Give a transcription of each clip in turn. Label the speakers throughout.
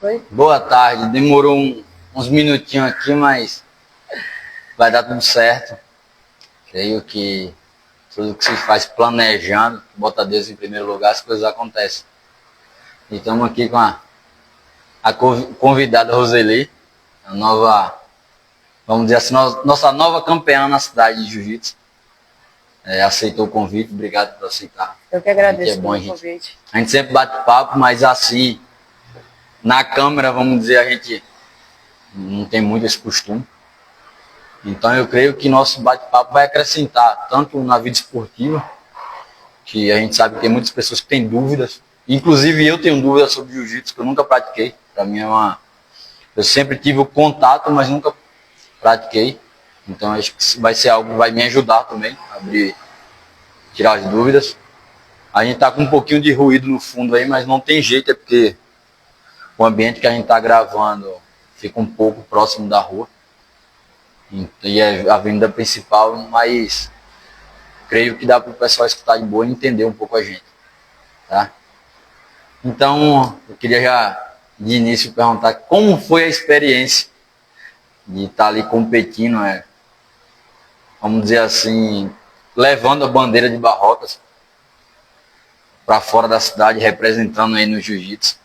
Speaker 1: Oi?
Speaker 2: Boa tarde, demorou uns minutinhos aqui, mas vai dar tudo certo. Creio que tudo que se faz planejando, bota Deus em primeiro lugar, as coisas acontecem. E estamos aqui com a convidada Roseli, a nova, vamos dizer assim, nossa nova campeã na cidade de Jiu-Jitsu. Aceitou o convite, obrigado por aceitar.
Speaker 1: Eu que agradeço
Speaker 2: bom,
Speaker 1: pelo convite.
Speaker 2: A gente sempre bate papo, mas assim, na câmera, vamos dizer, a gente não tem muito esse costume. Então eu creio que nosso bate-papo vai acrescentar tanto na vida esportiva, que a gente sabe que tem muitas pessoas que têm dúvidas, inclusive eu tenho dúvidas sobre jiu-jitsu, que eu nunca pratiquei. Para mim eu sempre tive o contato, mas nunca pratiquei. Então acho que vai ser algo que vai me ajudar também, tirar as dúvidas. A gente tá com um pouquinho de ruído no fundo aí, mas não tem jeito, é porque o ambiente que a gente tá gravando fica um pouco próximo da rua. E é a avenida principal, mas creio que dá para o pessoal escutar de boa e entender um pouco a gente, tá? Então, eu queria já de início perguntar como foi a experiência de estar ali competindo, vamos dizer assim, levando a bandeira de Barrocas para fora da cidade, representando aí no jiu-jitsu.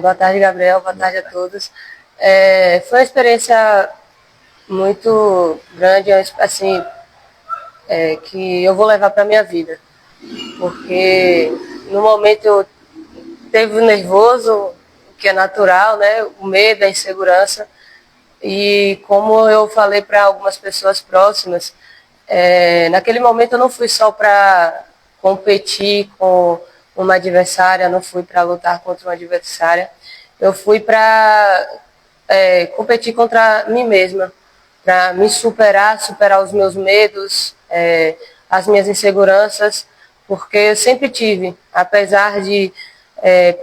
Speaker 1: Boa tarde, Gabriel. Boa tarde a todos. Foi uma experiência muito grande, assim, que eu vou levar para minha vida. Porque no momento eu teve o nervoso, que é natural, né? O medo, a insegurança. E como eu falei para algumas pessoas próximas, naquele momento eu não fui só para competir com uma adversária, não fui para lutar contra uma adversária, eu fui para competir contra mim mesma, para me superar os meus medos, as minhas inseguranças, porque eu sempre tive, apesar de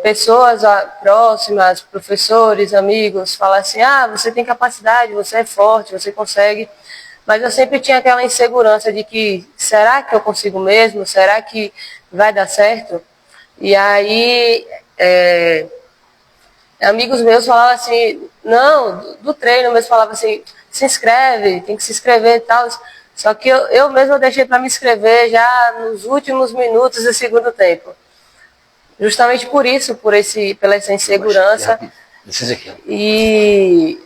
Speaker 1: pessoas próximas, professores, amigos, falar assim, você tem capacidade, você é forte, você consegue, mas eu sempre tinha aquela insegurança de que, será que eu consigo mesmo? Será que vai dar certo? E aí, amigos meus falavam assim, não, do treino mesmo falavam assim, se inscreve, tem que se inscrever e tal. Só que eu mesmo deixei para me inscrever já nos últimos minutos do segundo tempo. Justamente por isso, pela essa insegurança. E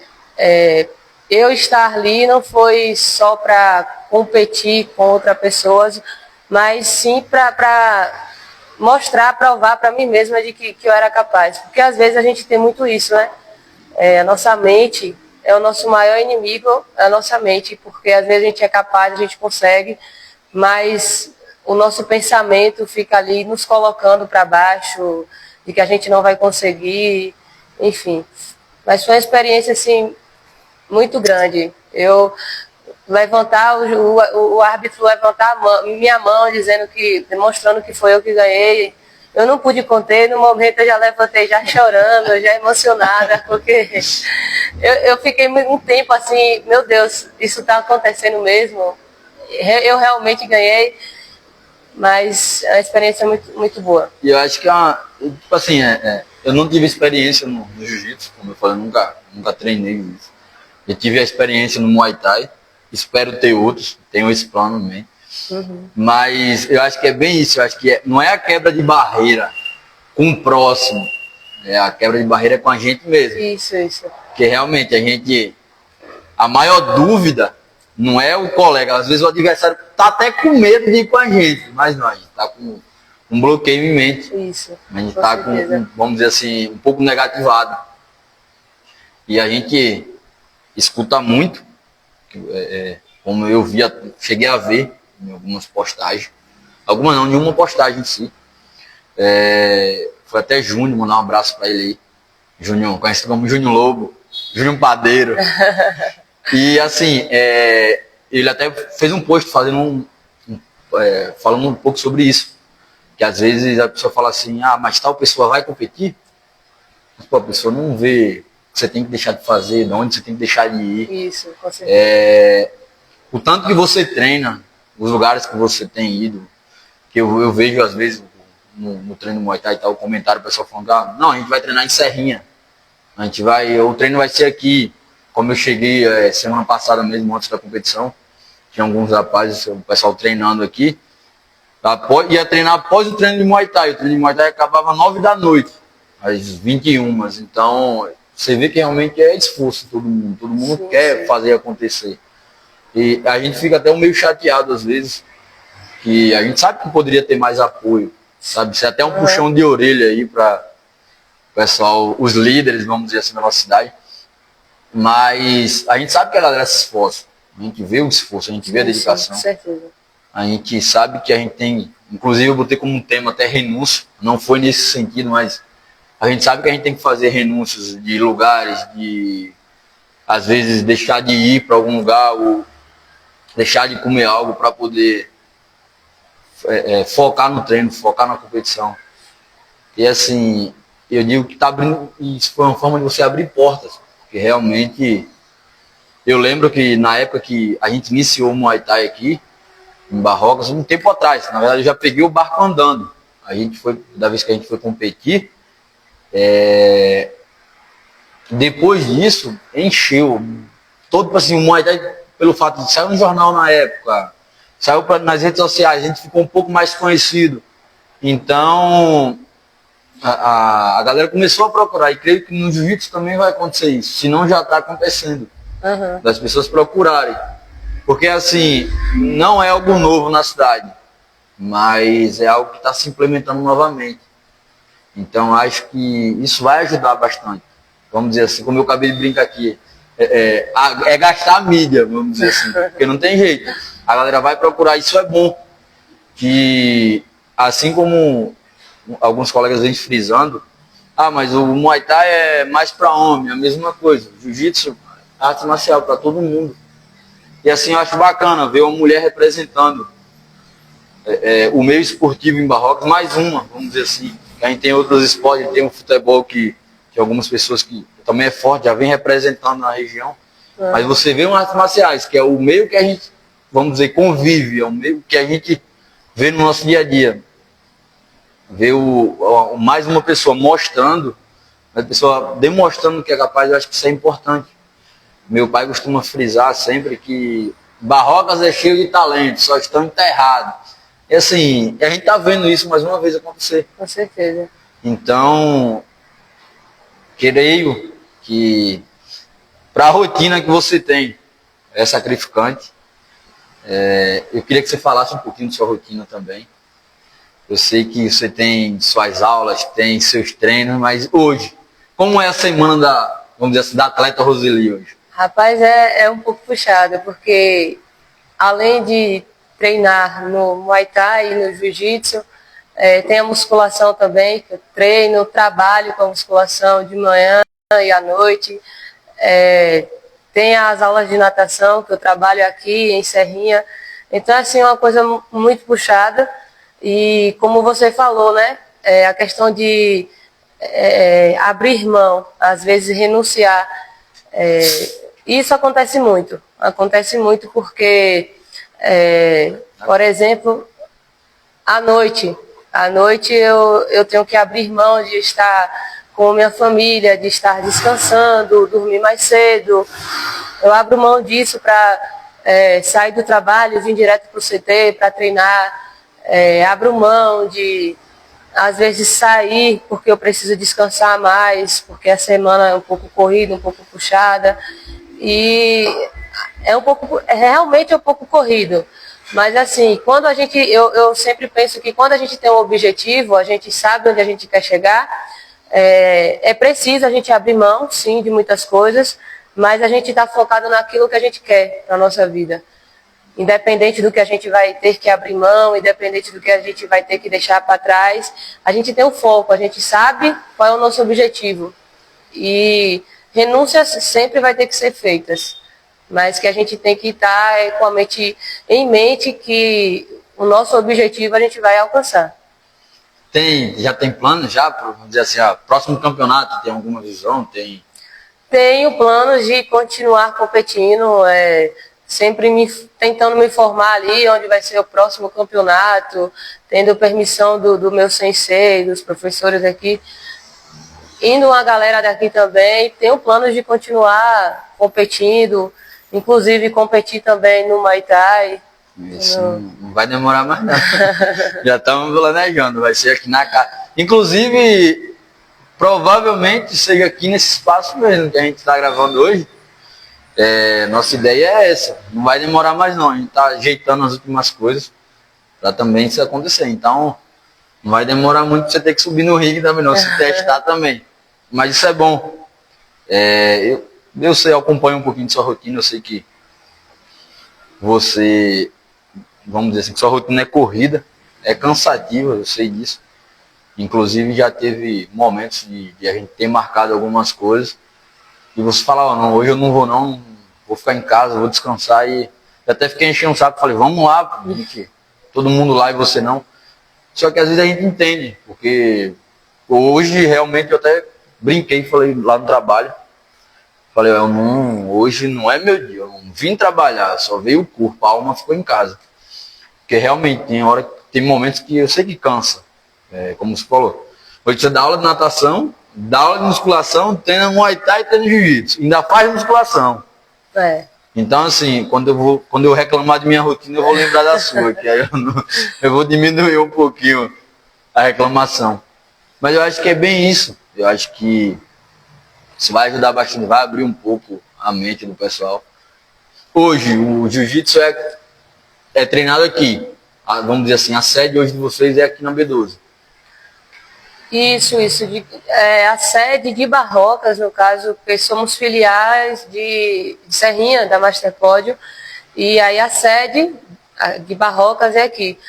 Speaker 1: eu estar ali não foi só para competir com outras pessoas, mas sim para mostrar, provar para mim mesma de que eu era capaz. Porque às vezes a gente tem muito isso, né? A nossa mente é o nosso maior inimigo, a nossa mente, porque às vezes a gente é capaz, a gente consegue, mas o nosso pensamento fica ali nos colocando para baixo, de que a gente não vai conseguir, enfim. Mas foi uma experiência, assim, muito grande. Eu levantar, o árbitro levantar minha mão, demonstrando que foi eu que ganhei. Eu não pude conter, no momento eu já levantei já chorando, já emocionada, porque eu fiquei um tempo assim, meu Deus, isso está acontecendo mesmo. Eu realmente ganhei, mas é uma experiência muito, muito boa.
Speaker 2: E eu acho que tipo assim, eu não tive experiência no jiu-jitsu, como eu falei, nunca treinei isso. Eu tive a experiência no Muay Thai, espero ter outros, tenho esse plano também.
Speaker 1: Uhum.
Speaker 2: Mas eu acho que é bem isso, eu acho que não é a quebra de barreira com o próximo, a quebra de barreira com a gente mesmo.
Speaker 1: Isso.
Speaker 2: Porque realmente a maior dúvida não é o colega, às vezes o adversário tá até com medo de ir com a gente, mas não, a gente tá com um bloqueio em mente.
Speaker 1: Isso.
Speaker 2: A gente tá vamos dizer assim, um pouco negativado. E a gente escuta muito, como eu cheguei a ver em algumas postagens, algumas não, nenhuma postagem em si. Foi até Júnior, mandar um abraço para ele aí. Júnior, conhecido como Júnior Lobo, Júnior Padeiro. E assim, ele até fez um post fazendo falando um pouco sobre isso. Que às vezes a pessoa fala assim, mas tal pessoa vai competir? Mas pô, a pessoa não vê o que você tem que deixar de fazer, de onde você tem que deixar de ir.
Speaker 1: Isso, com certeza.
Speaker 2: O tanto que você treina, os lugares que você tem ido, que eu vejo às vezes no treino do Muay Thai e tal, o comentário, o pessoal falando, ah, não, a gente vai treinar em Serrinha. O treino vai ser aqui. Como eu cheguei semana passada mesmo, antes da competição, tinha alguns rapazes, o pessoal treinando aqui. Ia treinar após o treino de Muay Thai. O treino de Muay Thai acabava às 9 da noite, às 21. Então, você vê que realmente é esforço, todo mundo
Speaker 1: Sim,
Speaker 2: quer
Speaker 1: sim.
Speaker 2: fazer acontecer. E a gente fica até meio chateado às vezes, que a gente sabe que poderia ter mais apoio, sabe? Ser até um puxão de orelha aí para o pessoal, os líderes, vamos dizer assim, da nossa cidade. Mas a gente sabe que a galera se esforça. A gente vê o esforço, a gente vê a dedicação.
Speaker 1: Sim, com certeza.
Speaker 2: A gente sabe que a gente tem, inclusive eu botei como um tema até renúncia, não foi nesse sentido, mas a gente sabe que a gente tem que fazer renúncias de lugares, de às vezes deixar de ir para algum lugar ou deixar de comer algo para poder focar no treino, focar na competição. E assim, eu digo que tá abrindo, isso foi uma forma de você abrir portas, porque realmente eu lembro que na época que a gente iniciou o Muay Thai aqui, em Barrocas, um tempo atrás. Na verdade, eu já peguei o barco andando. Da vez que a gente foi competir, depois disso, encheu. Todo assim, o Muay Thai, pelo fato de sair um jornal na época, saiu nas redes sociais, a gente ficou um pouco mais conhecido. Então, a galera começou a procurar, e creio que no jiu-jitsu também vai acontecer isso, se não já está acontecendo, das pessoas procurarem. Porque assim, não é algo novo na cidade, mas é algo que está se implementando novamente. Então acho que isso vai ajudar bastante. Vamos dizer assim, como eu acabei de brincar aqui, gastar a mídia, vamos dizer assim, porque não tem jeito. A galera vai procurar, isso é bom. Que assim como alguns colegas vêm frisando, mas o Muay Thai é mais para homem, a mesma coisa. Jiu-jitsu, arte marcial para todo mundo. E assim, eu acho bacana ver uma mulher representando o meio esportivo em Barrocas, mais uma, vamos dizer assim. A gente tem outros esportes, tem o futebol que algumas pessoas que também é forte, já vem representando na região. Mas você vê umas artes marciais, que é o meio que a gente, vamos dizer, convive, é o meio que a gente vê no nosso dia a dia. Ver mais uma pessoa mostrando, a pessoa demonstrando que é capaz, eu acho que isso é importante. Meu pai costuma frisar sempre que Barrocas é cheio de talento, só estão enterrados. E assim, a gente está vendo isso mais uma vez acontecer.
Speaker 1: Com certeza.
Speaker 2: Então, creio que para a rotina que você tem, é sacrificante. Eu queria que você falasse um pouquinho da sua rotina também. Eu sei que você tem suas aulas, tem seus treinos, mas hoje, como é a semana vamos dizer assim, da atleta Roseli hoje?
Speaker 1: Rapaz, é um pouco puxado, porque além de treinar no Muay Thai e no Jiu-Jitsu, tem a musculação também, que eu treino, trabalho com a musculação de manhã e à noite. Tem as aulas de natação, que eu trabalho aqui em Serrinha. Então, assim, é uma coisa muito puxada. E como você falou, né? A questão de abrir mão, às vezes renunciar. Isso acontece muito. Acontece muito porque, por exemplo, à noite eu tenho que abrir mão de estar com minha família, de estar descansando, dormir mais cedo. Eu abro mão disso para sair do trabalho, vir direto para o CT para treinar. Abro mão de, às vezes, sair porque eu preciso descansar mais, porque a semana é um pouco corrida, um pouco puxada. E realmente é um pouco corrido. Mas assim, eu sempre penso que quando a gente tem um objetivo, a gente sabe onde a gente quer chegar, é preciso a gente abrir mão, sim, de muitas coisas, mas a gente está focado naquilo que a gente quer na nossa vida. Independente do que a gente vai ter que abrir mão, independente do que a gente vai ter que deixar para trás, a gente tem um foco, a gente sabe qual é o nosso objetivo. E renúncias sempre vai ter que ser feitas, mas que a gente tem que estar com a mente em mente que o nosso objetivo a gente vai alcançar.
Speaker 2: Já tem plano já, vamos dizer assim, próximo campeonato, tem alguma visão?
Speaker 1: Tenho planos de continuar competindo, sempre tentando me formar ali, onde vai ser o próximo campeonato, tendo permissão do meu sensei, dos professores aqui, indo uma galera daqui também. Tenho planos de continuar competindo, inclusive competir também no Muay Thai.
Speaker 2: Isso não vai demorar mais não. Já estamos planejando, vai ser aqui na casa. Inclusive, provavelmente seja aqui nesse espaço mesmo que a gente está gravando hoje. Nossa ideia é essa, não vai demorar mais não, a gente está ajeitando as últimas coisas para também isso acontecer. Então, não vai demorar muito pra você ter que subir no ringue também não, se testar também. Mas isso é bom. Eu sei, eu acompanho um pouquinho de sua rotina, eu sei que você, vamos dizer assim, que sua rotina é corrida, é cansativa, eu sei disso. Inclusive já teve momentos de a gente ter marcado algumas coisas e você falava, não, hoje eu não, vou ficar em casa, vou descansar. E eu até fiquei enchendo o saco, falei, vamos lá, gente, todo mundo lá e você não. Só que às vezes a gente entende, porque hoje realmente eu até brinquei, falei lá no trabalho, falei, hoje não é meu dia, eu não vim trabalhar, só veio o corpo, a alma ficou em casa. Porque realmente tem momentos que eu sei que cansa, como você falou. Hoje você dá aula de natação, dá aula de musculação, treina Muay Thai e treina Jiu-Jitsu, ainda faz musculação. Então assim, quando eu reclamar de minha rotina, eu vou lembrar da sua, que aí eu vou diminuir um pouquinho a reclamação. Mas eu acho que é bem isso. Eu acho que isso vai ajudar bastante, vai abrir um pouco a mente do pessoal. Hoje, o Jiu-Jitsu é treinado aqui. Vamos dizer assim, a sede hoje de vocês é aqui na B12.
Speaker 1: Isso. A sede de Barrocas, no caso, porque somos filiais de Serrinha, da Master Pódio, e aí a sede de Barrocas é aqui.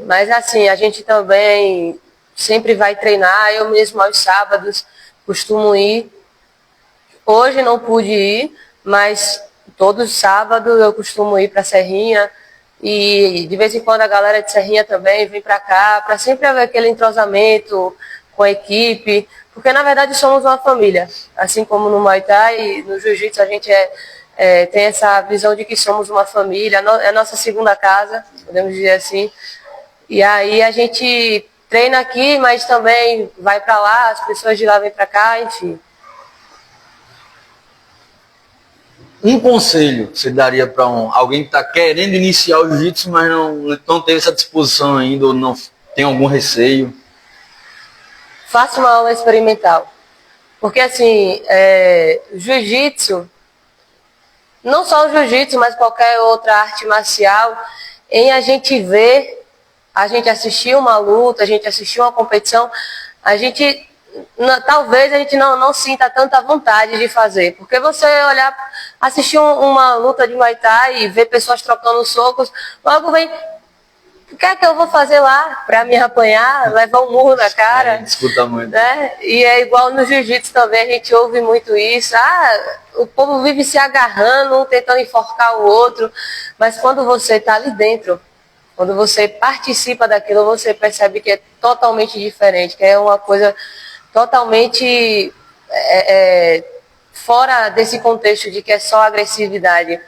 Speaker 1: Mas assim, a gente também sempre vai treinar, eu mesmo aos sábados costumo ir. Hoje não pude ir, mas todos os sábados eu costumo ir para Serrinha. E de vez em quando a galera de Serrinha também vem para cá, para sempre haver aquele entrosamento com a equipe, porque na verdade somos uma família. Assim como no Muay Thai e no Jiu-Jitsu a gente tem essa visão de que somos uma família, é a nossa segunda casa, podemos dizer assim. E aí a gente treina aqui, mas também vai para lá, as pessoas de lá vêm para cá, enfim.
Speaker 2: Um conselho que você daria para alguém que está querendo iniciar o jiu-jitsu, mas não teve essa disposição ainda, ou não tem algum receio?
Speaker 1: Faça uma aula experimental. Porque assim, jiu-jitsu, não só o jiu-jitsu, mas qualquer outra arte marcial, em a gente ver, a gente assistir uma luta, a gente assistir uma competição, talvez a gente não sinta tanta vontade de fazer, porque você assistir uma luta de Muay Thai e ver pessoas trocando socos, logo vem, o que é que eu vou fazer lá para me apanhar, levar um murro na cara?
Speaker 2: Disputa muito.
Speaker 1: Né? E é igual no Jiu-Jitsu também, a gente ouve muito isso, o povo vive se agarrando, um tentando enforcar o outro, mas quando você está ali dentro, quando você participa daquilo, você percebe que é totalmente diferente, que é uma coisa totalmente fora desse contexto de que é só agressividade.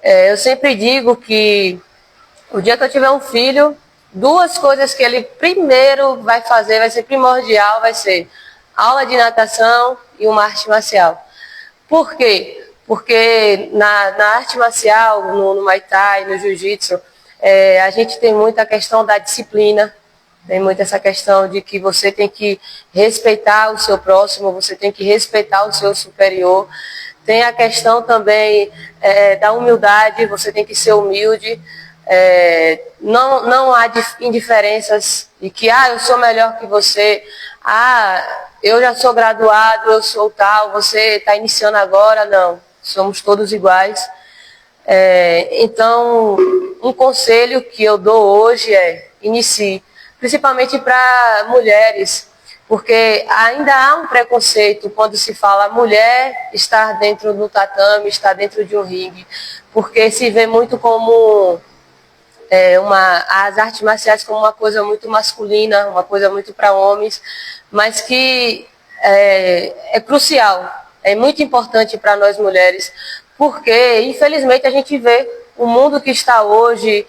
Speaker 1: Eu sempre digo que o dia que eu tiver um filho, duas coisas que ele primeiro vai fazer, vai ser primordial, vai ser aula de natação e uma arte marcial. Por quê? Porque na arte marcial, no Muay Thai, no Jiu-Jitsu, a gente tem muita questão da disciplina, tem muito essa questão de que você tem que respeitar o seu próximo, você tem que respeitar o seu superior. Tem a questão também da humildade, você tem que ser humilde. Não há indiferenças de que eu sou melhor que você, eu já sou graduado, eu sou tal, você está iniciando agora. Não, somos todos iguais. Então, um conselho que eu dou hoje inicie, principalmente para mulheres, porque ainda há um preconceito quando se fala mulher estar dentro do tatame, estar dentro de um ringue, porque se vê muito como as artes marciais como uma coisa muito masculina, uma coisa muito para homens, mas que é crucial, é muito importante para nós mulheres, Porque, infelizmente, a gente vê o mundo que está hoje,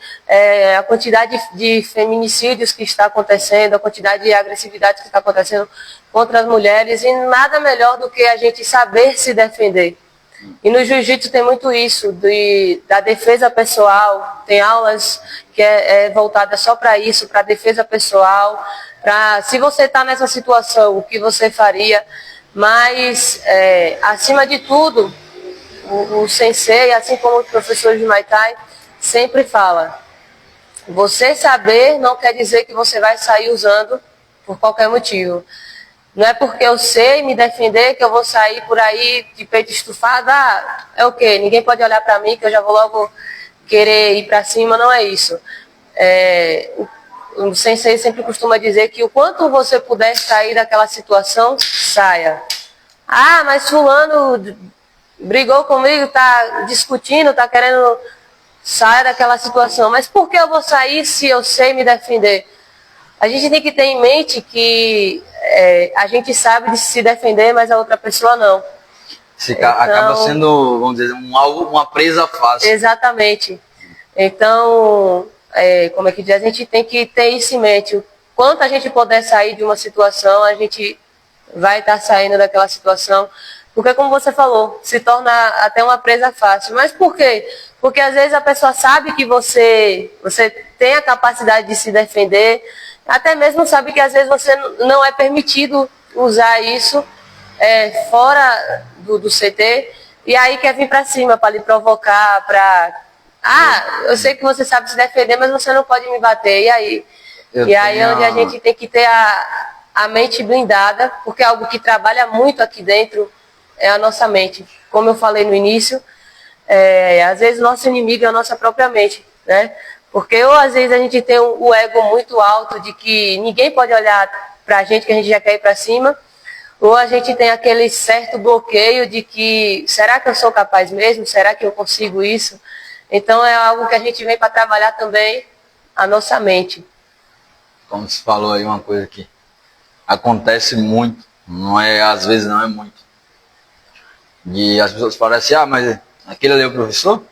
Speaker 1: a quantidade de feminicídios que está acontecendo, a quantidade de agressividade que está acontecendo contra as mulheres, e nada melhor do que a gente saber se defender. E no jiu-jitsu tem muito isso, da defesa pessoal, tem aulas que é voltada só para isso, para defesa pessoal, para se você está nessa situação, o que você faria, mas acima de tudo, o sensei, assim como o professor de Muay Thai, sempre fala, você saber não quer dizer que você vai sair usando por qualquer motivo. Não é porque eu sei me defender que eu vou sair por aí de peito estufado, é o quê? Ninguém pode olhar para mim que eu já vou logo querer ir para cima, não é isso. O sensei sempre costuma dizer que o quanto você puder sair daquela situação, saia. Mas fulano brigou comigo, está discutindo, está querendo sair daquela situação. Mas por que eu vou sair se eu sei me defender? A gente tem que ter em mente que a gente sabe de se defender, mas a outra pessoa não.
Speaker 2: Então, acaba sendo, vamos dizer, uma presa fácil.
Speaker 1: Exatamente. Então, como é que diz? A gente tem que ter isso em mente. O quanto a gente puder sair de uma situação, a gente vai estar saindo daquela situação. Porque, como você falou, se torna até uma presa fácil. Mas por quê? Porque às vezes a pessoa sabe que você tem a capacidade de se defender, até mesmo sabe que às vezes você não é permitido usar isso fora do CT, e aí quer vir para cima para lhe provocar, eu sei que você sabe se defender, mas você não pode me bater, e aí? Aí é onde a gente tem que ter a mente blindada, porque é algo que trabalha muito aqui dentro, é a nossa mente. Como eu falei no início, às vezes nosso inimigo é a nossa própria mente, né? Porque ou às vezes a gente tem o ego muito alto de que ninguém pode olhar pra gente, que a gente já quer ir pra cima, ou a gente tem aquele certo bloqueio de que, será que eu sou capaz mesmo? Será que eu consigo isso? Então é algo que a gente vem para trabalhar também a nossa mente.
Speaker 2: Como você falou aí, uma coisa que acontece muito, não é às vezes, não é muito. E as pessoas falam assim, mas aquele ali é o professor?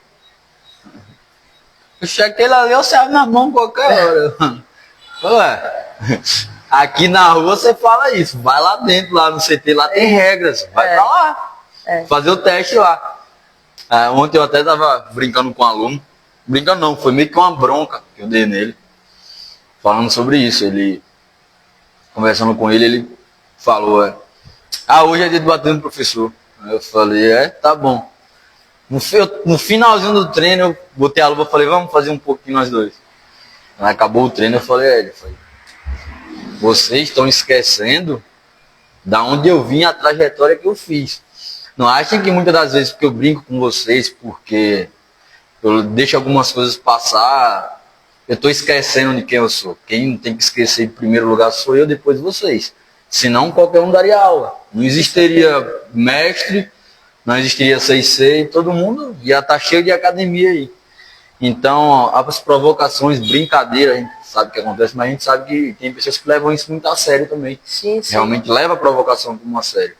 Speaker 2: Puxa, aquele ali eu saio na mão qualquer hora. Ué, aqui na rua você fala isso, vai lá dentro, lá no CT, lá tem regras, vai pra lá, fazer o teste lá. Ontem eu até tava brincando com um aluno, brincando não, foi meio que uma bronca que eu dei nele, falando sobre isso. Ele, conversando com ele falou, hoje é dia de bater no professor. Aí eu falei, tá bom. No finalzinho do treino, eu botei a luva e falei, vamos fazer um pouquinho nós dois. Aí acabou o treino, eu falei, vocês estão esquecendo da onde eu vim, a trajetória que eu fiz. Não achem que muitas das vezes porque eu brinco com vocês, porque eu deixo algumas coisas passar, eu estou esquecendo de quem eu sou. Quem tem que esquecer em primeiro lugar sou eu, depois vocês. Senão qualquer um daria aula. Não existiria mestre, não existiria 6C, todo mundo ia estar cheio de academia aí. Então, as provocações, brincadeiras, a gente sabe que acontece, mas a gente sabe que tem pessoas que levam isso muito a sério também.
Speaker 1: Sim.
Speaker 2: Realmente leva a provocação como a sério.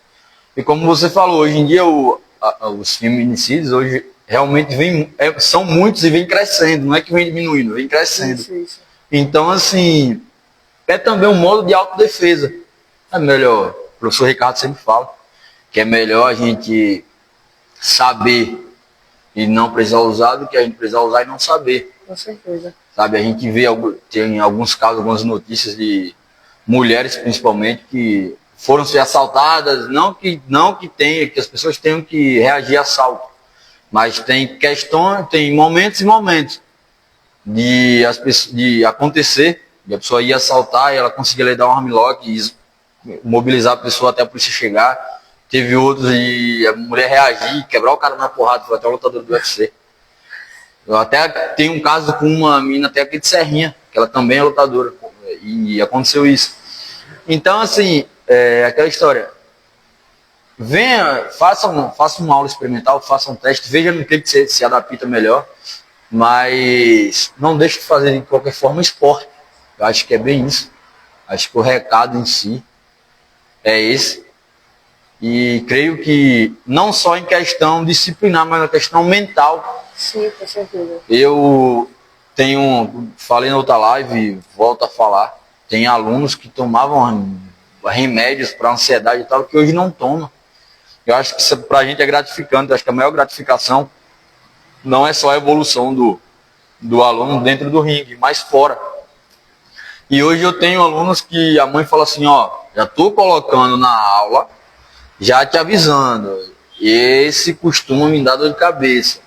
Speaker 2: E como você falou, hoje em dia os feminicídios hoje realmente são muitos e vem crescendo, não é que vem diminuindo, vem crescendo.
Speaker 1: Isso.
Speaker 2: Então, assim, é também um modo de autodefesa. É melhor, o professor Ricardo sempre fala, que é melhor a gente saber e não precisar usar do que a gente precisar usar e não saber.
Speaker 1: Com certeza.
Speaker 2: Sabe, a gente vê, tem alguns casos, algumas notícias de mulheres principalmente que foram ser assaltadas, não que as pessoas tenham que reagir a assalto, mas tem questões, tem momentos e momentos de acontecer, de a pessoa ir assaltar e ela conseguir dar um armlock e mobilizar a pessoa até a polícia chegar. Teve outros de a mulher reagir, quebrar o cara na porrada, foi até o lutador do UFC. Eu até tenho um caso com uma menina até aqui de Serrinha, que ela também é lutadora, e aconteceu isso. Então, assim, aquela história. Venha, faça uma aula experimental, faça um teste, veja no que você se adapta melhor, mas não deixe de fazer de qualquer forma esporte. Eu acho que é bem isso. Acho que o recado em si é esse. E creio que não só em questão disciplinar, mas na questão mental.
Speaker 1: Sim, com certeza.
Speaker 2: Eu falei na outra live, volto a falar, tem alunos que tomavam remédios para ansiedade e tal, que hoje não tomam. Eu acho que isso pra gente é gratificante. Eu acho que a maior gratificação não é só a evolução do aluno dentro do ringue, mas fora. E hoje eu tenho alunos que a mãe fala assim, ó, já estou colocando na aula, já te avisando, esse costuma me dar dor de cabeça.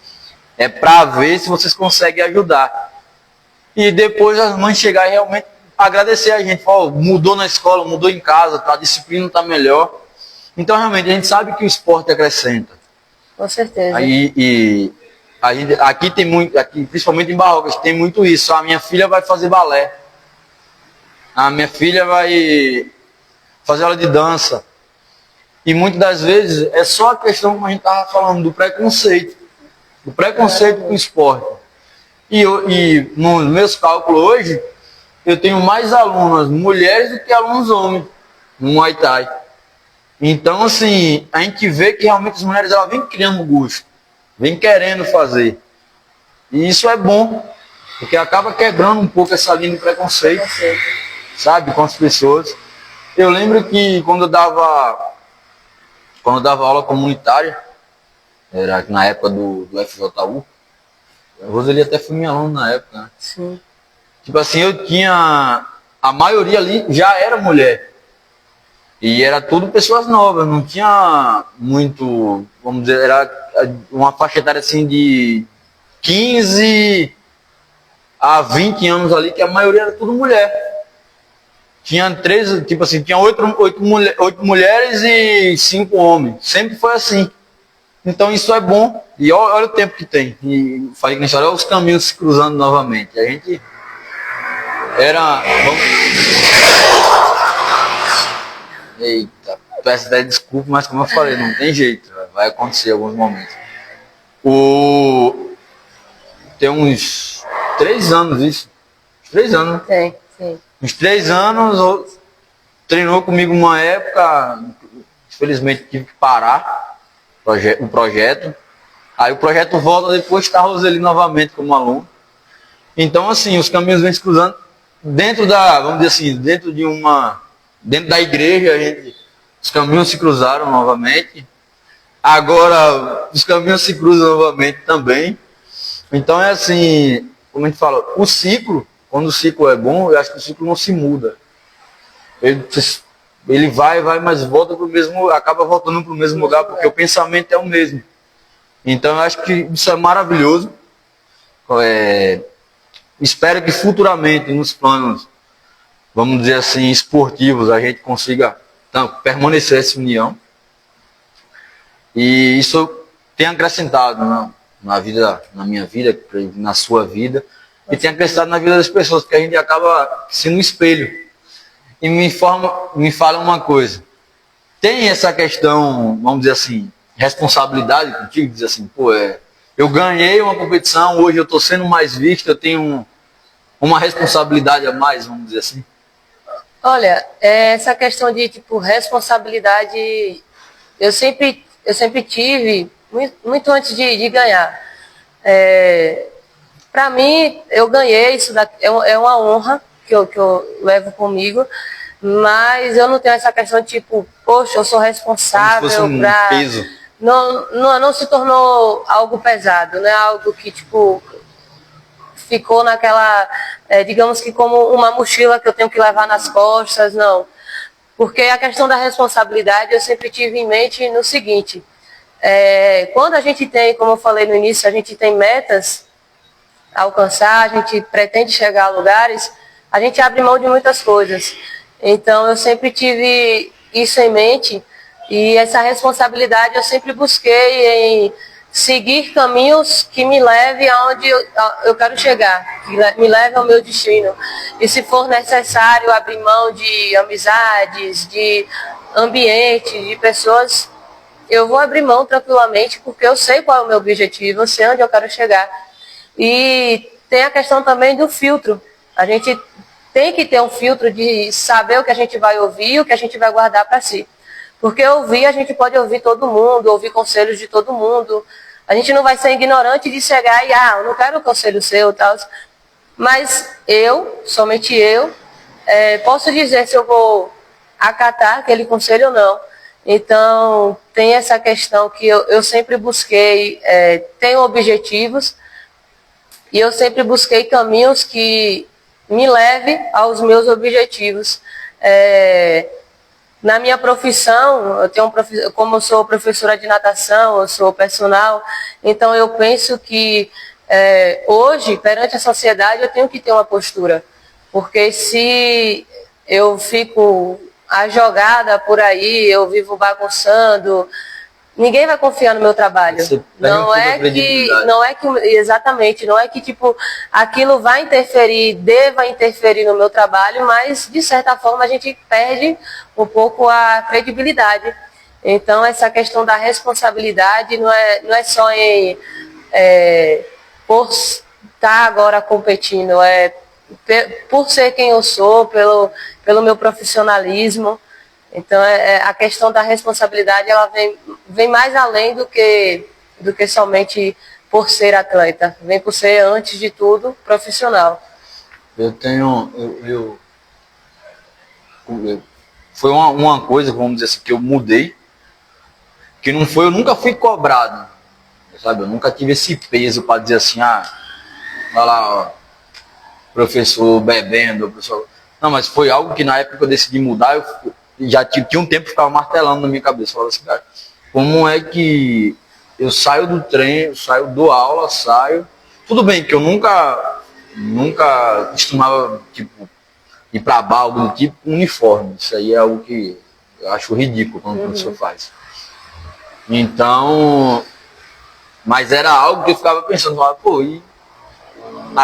Speaker 2: É para ver se vocês conseguem ajudar. E depois as mães chegarem e realmente agradecer a gente. Falar, mudou na escola, mudou em casa, a disciplina está melhor. Então realmente a gente sabe que o esporte acrescenta.
Speaker 1: Com certeza.
Speaker 2: Aqui tem muito, aqui, principalmente em Barrocas, tem muito isso. A minha filha vai fazer balé. A minha filha vai fazer aula de dança. E muitas das vezes é só a questão, como a gente estava falando, do preconceito. Do preconceito com o esporte. E nos meus cálculos hoje, eu tenho mais alunas mulheres do que alunos homens no Muay Thai. Então, assim, a gente vê que realmente as mulheres elas vêm criando gosto, vêm querendo fazer. E isso é bom, porque acaba quebrando um pouco essa linha de preconceito, sabe, com as pessoas. Eu lembro que quando eu dava aula comunitária, era na época do FJU, a Roseli até foi minha aluna na época, né?
Speaker 1: Sim.
Speaker 2: Tipo assim, a maioria ali já era mulher. E era tudo pessoas novas, não tinha muito, vamos dizer, era uma faixa etária assim de 15 a 20 anos ali, que a maioria era tudo mulher. Tinha tinha 8 mulheres e 5 homens. Sempre foi assim. Então isso é bom. E olha o tempo que tem. E falei que olha os caminhos se cruzando novamente. A gente era. Eita, peço até desculpa, mas como eu falei, não tem jeito. Vai acontecer em alguns momentos. Tem uns 3 anos isso. 3 anos.
Speaker 1: Tem, sim.
Speaker 2: Uns 3 anos, treinou comigo uma época, infelizmente tive que parar o projeto. Aí o projeto volta, depois está a Roseli novamente como aluno. Então, assim, os caminhos vêm se cruzando dentro vamos dizer assim, dentro da igreja, os caminhos se cruzaram novamente. Agora, os caminhos se cruzam novamente também. Então, é assim, como a gente fala, o ciclo, quando o ciclo é bom, eu acho que o ciclo não se muda. Ele vai, mas volta para o mesmo, acaba voltando para o mesmo lugar, porque o pensamento é o mesmo. Então, eu acho que isso é maravilhoso. Espero que futuramente, nos planos, vamos dizer assim, esportivos, a gente consiga permanecer essa união. E isso tem acrescentado na minha vida, na sua vida, e tem acrescentado na vida das pessoas, porque a gente acaba sendo um espelho. E me fala uma coisa, tem essa questão, vamos dizer assim, responsabilidade contigo, dizer assim, eu ganhei uma competição, hoje eu estou sendo mais visto, eu tenho uma responsabilidade a mais, vamos dizer assim?
Speaker 1: Olha, essa questão de responsabilidade, eu sempre tive, muito antes de ganhar. Para mim, eu ganhei, isso daqui, é uma honra que eu levo comigo, mas eu não tenho essa questão de poxa, eu sou responsável para...
Speaker 2: peso.
Speaker 1: Não se tornou algo pesado, não é algo que ficou naquela, digamos que como uma mochila que eu tenho que levar nas costas, não. Porque a questão da responsabilidade eu sempre tive em mente no seguinte, quando a gente tem, como eu falei no início, a gente tem metas a alcançar, a gente pretende chegar a lugares, a gente abre mão de muitas coisas. Então eu sempre tive isso em mente e essa responsabilidade eu sempre busquei em seguir caminhos que me levem aonde eu quero chegar, que me levem ao meu destino. E se for necessário abrir mão de amizades, de ambiente, de pessoas, eu vou abrir mão tranquilamente, porque eu sei qual é o meu objetivo, eu sei onde eu quero chegar. E tem a questão também do filtro. A gente tem que ter um filtro de saber o que a gente vai ouvir e o que a gente vai guardar para si. Porque ouvir, a gente pode ouvir todo mundo, ouvir conselhos de todo mundo. A gente não vai ser ignorante de chegar e, eu não quero o conselho seu, tal. Mas eu, somente eu, posso dizer se eu vou acatar aquele conselho ou não. Então, tem essa questão que eu sempre busquei, tenho objetivos, e eu sempre busquei caminhos que me levem aos meus objetivos. Na minha profissão, como eu sou professora de natação, eu sou personal, então eu penso que hoje, perante a sociedade, eu tenho que ter uma postura. Porque se eu fico jogada por aí, eu vivo bagunçando, ninguém vai confiar no meu trabalho. Não é que exatamente, não é que tipo aquilo vai interferir, deva interferir no meu trabalho, mas de certa forma a gente perde um pouco a credibilidade. Então essa questão da responsabilidade não é só por estar agora competindo, por ser quem eu sou, pelo meu profissionalismo. Então, a questão da responsabilidade, ela vem mais além do que somente por ser atleta. Vem por ser, antes de tudo, profissional.
Speaker 2: Foi uma coisa, vamos dizer assim, que eu mudei, que não foi, eu nunca fui cobrado, sabe? Eu nunca tive esse peso para dizer assim, olha lá, ó, professor bebendo, professor... Não, mas foi algo que na época que eu decidi mudar, eu já tinha um tempo que ficava martelando na minha cabeça. Falava assim, cara, como é que eu saio do treino, dou aula, saio... Tudo bem que eu nunca costumava, tipo, ir pra bar, algo do tipo, uniforme. Isso aí é algo que eu acho ridículo quando o professor faz. Então, mas era algo que eu ficava pensando, falava, pô, aí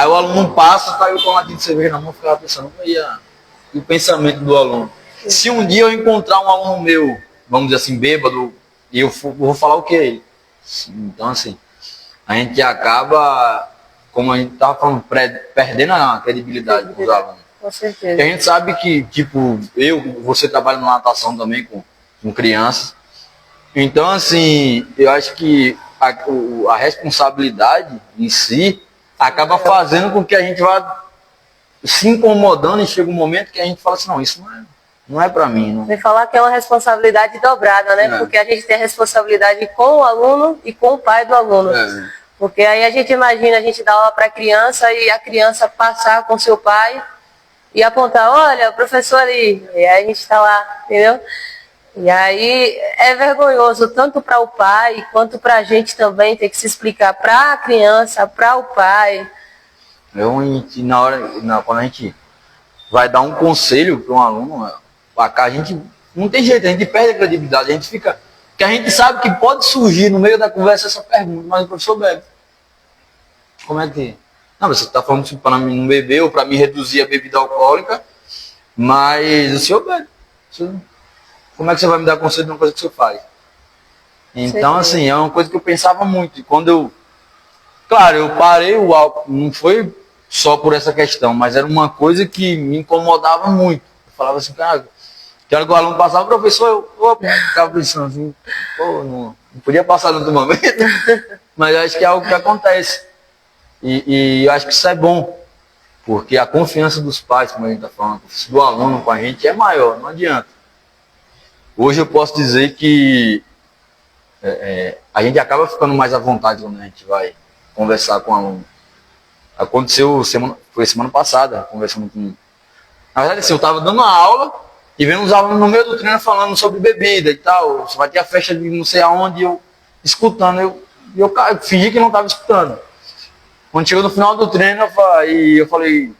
Speaker 2: o aluno passa, tá eu com uma latinha de cerveja na mão, ficava pensando, e o pensamento do aluno. Se um dia eu encontrar um aluno meu, vamos dizer assim, bêbado, e eu vou falar o que? Então, assim, a gente acaba, como a gente estava falando, perdendo a credibilidade dos alunos.
Speaker 1: Com certeza.
Speaker 2: Porque a gente sabe que, tipo, você trabalha na natação também com crianças. Então, assim, eu acho que a responsabilidade em si acaba fazendo com que a gente vá se incomodando e chega um momento que a gente fala assim, não, isso não é para mim. Não.
Speaker 1: Sem falar que é uma responsabilidade dobrada, né? Porque a gente tem a responsabilidade com o aluno e com o pai do aluno. Porque aí a gente imagina, a gente dá aula para a criança e a criança passar com seu pai e apontar, olha, o professor ali, e aí a gente está lá, entendeu? E aí é vergonhoso, tanto para o pai, quanto para a gente também, ter que se explicar para a criança, para o pai.
Speaker 2: Quando a gente vai dar um conselho para um aluno, a gente não tem jeito, a gente perde a credibilidade, a gente fica... Porque a gente sabe que pode surgir no meio da conversa essa pergunta, mas o professor bebe. Como é que... Não, você está falando assim, para mim não beber ou para mim reduzir a bebida alcoólica, mas o senhor bebe. Como é que você vai me dar conselho de uma coisa que o senhor faz? Então, assim, é uma coisa que eu pensava muito. E quando eu... Claro, eu parei o álcool, não foi só por essa questão, mas era uma coisa que me incomodava muito. Eu falava assim, cara, que hora que o aluno passava, o professor, eu ficava pensando assim, pô, não podia passar no outro momento, mas eu acho que é algo que acontece. E eu acho que isso é bom, porque a confiança dos pais, como a gente está falando, do aluno com a gente é maior, não adianta. Hoje eu posso dizer que a gente acaba ficando mais à vontade quando a gente vai conversar com o aluno. Aconteceu foi semana passada, conversando com... Na verdade, assim, eu estava dando uma aula e vendo uns alunos no meio do treino falando sobre bebida e tal. Você vai ter a festa de não sei aonde, eu escutando. Eu fingi que não estava escutando. Quando chegou no final do treino, eu falei,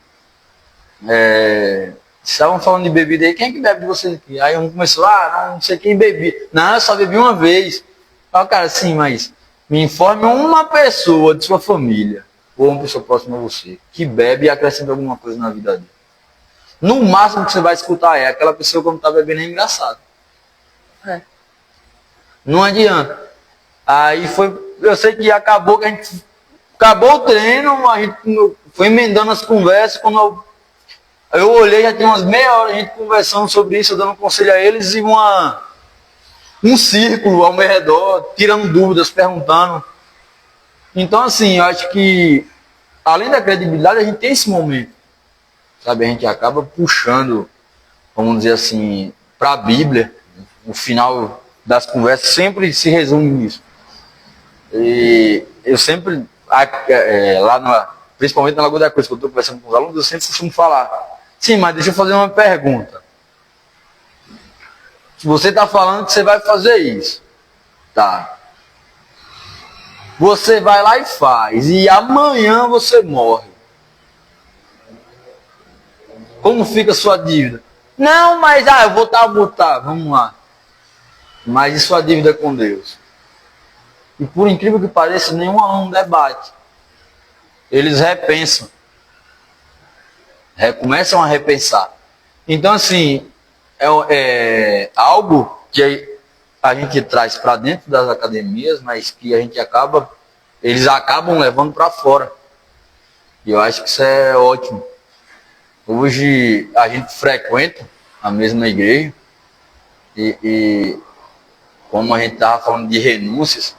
Speaker 2: estavam falando de bebida aí, quem é que bebe de vocês aqui? Aí um começou, não sei quem bebi. Não, eu só bebi uma vez. Aí, cara, sim, mas me informe uma pessoa de sua família, ou uma pessoa próxima a você, que bebe e acrescenta alguma coisa na vida dele. No máximo que você vai escutar aquela pessoa quando está bebendo é engraçado. Não adianta. Aí eu sei que acabou o treino, a gente foi emendando as conversas, quando eu olhei, já tinha umas meia hora a gente conversando sobre isso, eu dando conselho a eles, e uma um círculo ao meu redor, tirando dúvidas, perguntando. Então, assim, eu acho que, além da credibilidade, a gente tem esse momento, sabe? A gente acaba puxando, vamos dizer assim, para a Bíblia. O final das conversas sempre se resume nisso. E eu sempre, principalmente na Lagoa da Cruz, que eu estou conversando com os alunos, eu sempre costumo falar, sim, mas deixa eu fazer uma pergunta. Se você está falando que você vai fazer isso, tá? Você vai lá e faz, e amanhã você morre. Como fica a sua dívida? Não, mas eu vou multar, vamos lá. Mas e sua dívida com Deus? E por incrível que pareça, nenhum aluno debate. Eles repensam. Começam a repensar. Então, assim, é algo que a gente traz para dentro das academias, mas que a gente eles acabam levando para fora. E eu acho que isso é ótimo. Hoje a gente frequenta a mesma igreja e como a gente estava falando de renúncias,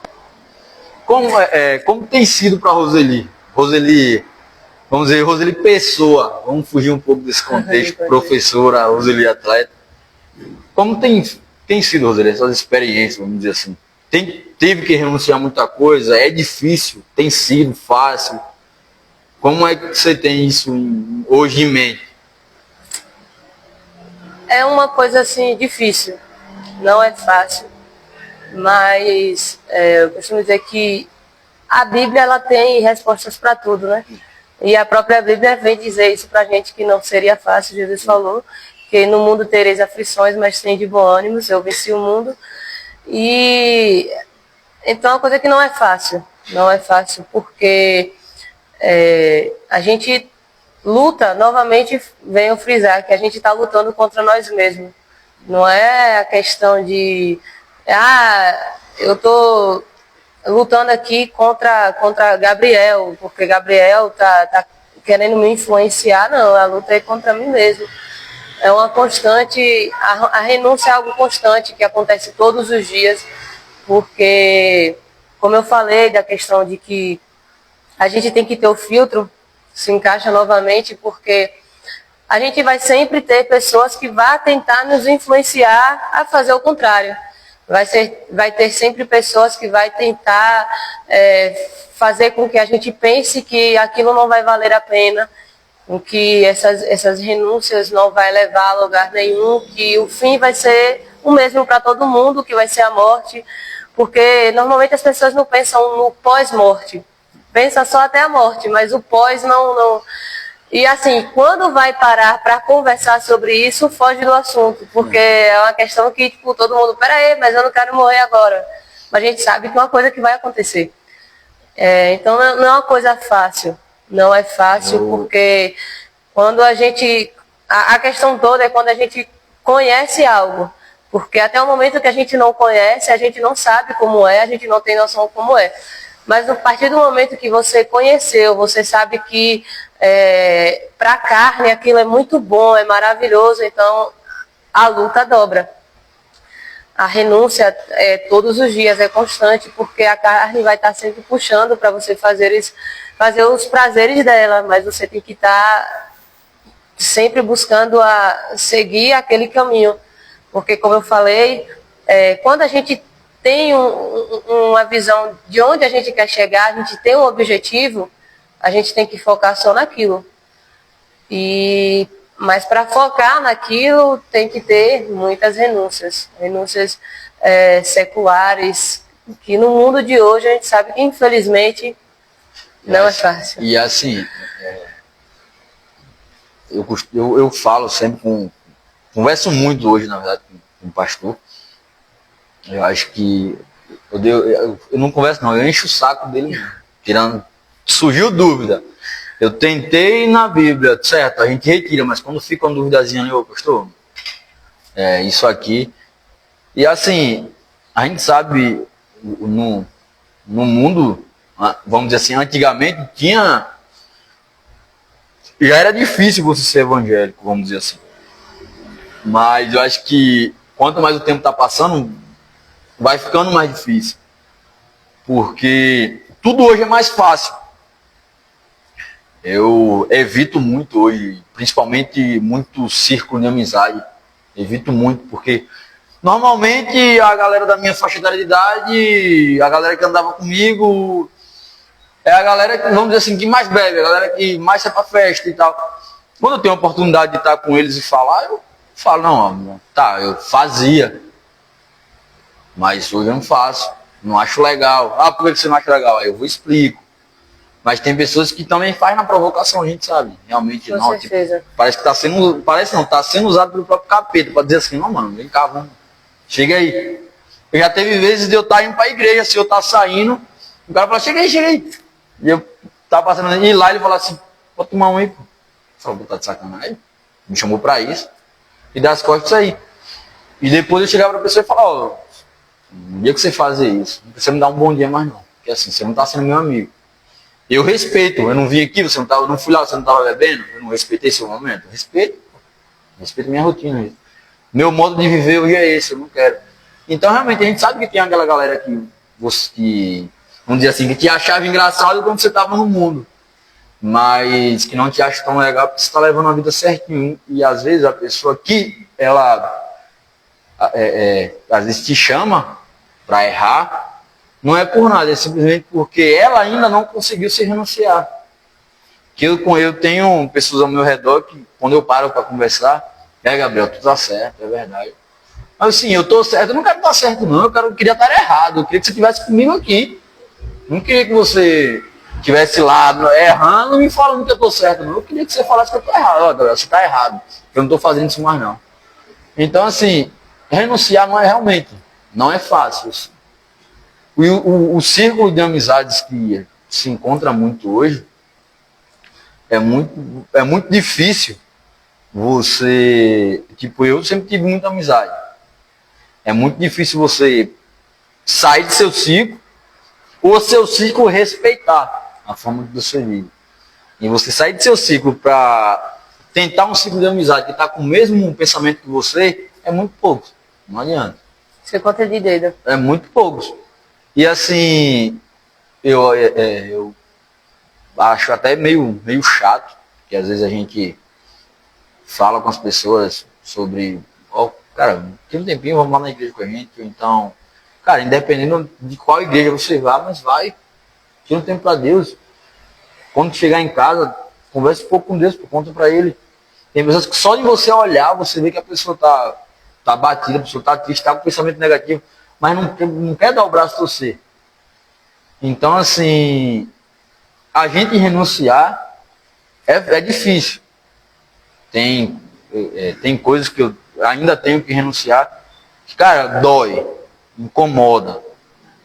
Speaker 2: como tem sido para Roseli? Roseli, vamos dizer, Roseli pessoa, vamos fugir um pouco desse contexto, professora, Roseli atleta. Como tem sido, Roseli, essas experiências, vamos dizer assim? Teve que renunciar a muita coisa, é difícil, tem sido fácil. Como é que você tem isso hoje em mente?
Speaker 1: É uma coisa assim difícil, não é fácil, mas eu costumo dizer que a Bíblia ela tem respostas para tudo, né? E a própria Bíblia vem dizer isso para a gente que não seria fácil. Jesus falou que no mundo tereis aflições, mas tem de bom ânimo, eu venci o mundo. E então é uma coisa que não é fácil, porque a gente luta, novamente venho frisar, que a gente está lutando contra nós mesmos. Não é a questão de, eu estou lutando aqui contra Gabriel, porque Gabriel tá querendo me influenciar. Não, a luta é contra mim mesmo. É uma constante, a renúncia é algo constante que acontece todos os dias, porque, como eu falei, da questão de que a gente tem que ter o filtro, se encaixa novamente, porque a gente vai sempre ter pessoas que vão tentar nos influenciar a fazer o contrário. Vai ter sempre pessoas que vai tentar fazer com que a gente pense que aquilo não vai valer a pena, que essas renúncias não vai levar a lugar nenhum, que o fim vai ser o mesmo para todo mundo, que vai ser a morte, porque normalmente as pessoas não pensam no pós-morte, pensa só até a morte, mas o pós não. E assim, quando vai parar para conversar sobre isso, foge do assunto, porque é uma questão que tipo, todo mundo, peraí, mas eu não quero morrer agora. Mas a gente sabe que é uma coisa que vai acontecer. Então não é uma coisa fácil. Não é fácil, porque quando a gente... A questão toda é quando a gente conhece algo. Porque até o momento que a gente não conhece, a gente não sabe como é, a gente não tem noção como é. Mas a partir do momento que você conheceu, você sabe que para a carne aquilo é muito bom, é maravilhoso, então a luta dobra. A renúncia todos os dias é constante, porque a carne vai estar sempre puxando para você fazer os prazeres dela, mas você tem que estar sempre buscando seguir aquele caminho. Porque, como eu falei, quando a gente tem uma visão de onde a gente quer chegar, a gente tem um objetivo, a gente tem que focar só naquilo. Mas para focar naquilo tem que ter muitas renúncias seculares, que no mundo de hoje a gente sabe que infelizmente não é fácil.
Speaker 2: E assim, eu falo sempre converso muito hoje, na verdade, com o pastor. Eu acho que eu não converso não, eu encho o saco dele mesmo, surgiu dúvida. Eu tentei na Bíblia, certo, a gente retira, mas quando fica uma duvidazinha ali, pastor, isso aqui. E assim, a gente sabe, no mundo, vamos dizer assim, antigamente já era difícil você ser evangélico, vamos dizer assim. Mas eu acho que quanto mais o tempo está passando, vai ficando mais difícil. Porque tudo hoje é mais fácil. Eu evito muito hoje, principalmente muito círculo de amizade. Evito muito, porque normalmente a galera da minha faixa de idade, a galera que andava comigo, é a galera que, vamos dizer assim, que mais bebe, a galera que mais sai pra festa e tal. Quando eu tenho a oportunidade de estar com eles e falar, eu falo, não, tá, eu fazia. Mas hoje eu não faço. Não acho legal. Ah, por que você não acha legal? Aí eu vou e explico. Mas tem pessoas que também fazem na provocação, a gente sabe. Realmente
Speaker 1: Com
Speaker 2: não.
Speaker 1: certeza.
Speaker 2: Tipo, parece que tá sendo. Parece não, tá sendo usado pelo próprio capeta para dizer assim, não, mano, vem cá, vamos. Chega aí. Eu já teve vezes de eu estar indo pra igreja, se eu estar saindo, o cara fala, chega aí, chega aí. E eu tava passando e lá ele falou assim, pode tomar um aí, pô. Falou, tá de sacanagem. Me chamou pra isso. E dá as costas aí. E depois eu chegava pra pessoa e falava, ó, no dia que você fazer isso, não precisa me dar um bom dia mais não. Porque assim, você não tá sendo meu amigo. Eu respeito, eu não vim aqui, você não tava, eu não fui lá, você não estava bebendo, eu não respeitei seu momento. Eu respeito minha rotina. Meu modo de viver hoje é esse, eu não quero. Então realmente a gente sabe que tem aquela galera que vamos dizer assim, que te achava engraçado quando você estava no mundo. Mas que não te acha tão legal porque você está levando a vida certinho. E às vezes a pessoa que ela às vezes te chama para errar, não é por nada, é simplesmente porque ela ainda não conseguiu se renunciar. Que eu tenho pessoas ao meu redor que, quando eu paro para conversar, Gabriel, tu tá certo, é verdade. Mas assim, eu tô certo, eu não quero estar certo não, eu queria estar errado, eu queria que você estivesse comigo aqui. Não queria que você estivesse lá errando e me falando que eu tô certo, não. Eu queria que você falasse que eu tô errado. Ó, Gabriel, você tá errado, eu não tô fazendo isso mais não. Então assim, renunciar não é realmente, não é fácil. Assim. O círculo de amizades que se encontra muito hoje é muito difícil você. Tipo, eu sempre tive muita amizade. É muito difícil você sair do seu ciclo ou seu ciclo respeitar a forma que você vive. E você sair do seu ciclo para tentar um ciclo de amizade que está com o mesmo pensamento que você, é muito pouco. Não adianta.
Speaker 1: Você conta de dedo.
Speaker 2: É muito poucos. E assim, eu acho até meio chato, que às vezes a gente fala com as pessoas sobre, ó, cara, tem um tempinho, vamos lá na igreja com a gente, ou então, cara, independente de qual igreja você vá, mas vai, tira um tempo para Deus. Quando chegar em casa, converse um pouco com Deus, conta para Ele. Tem pessoas que só de você olhar, você vê que a pessoa tá batida, a pessoa tá triste, tá com pensamento negativo, mas não quer dar o braço a torcer. Então, assim, a gente renunciar é difícil. Tem coisas que eu ainda tenho que renunciar, que, cara, dói, incomoda,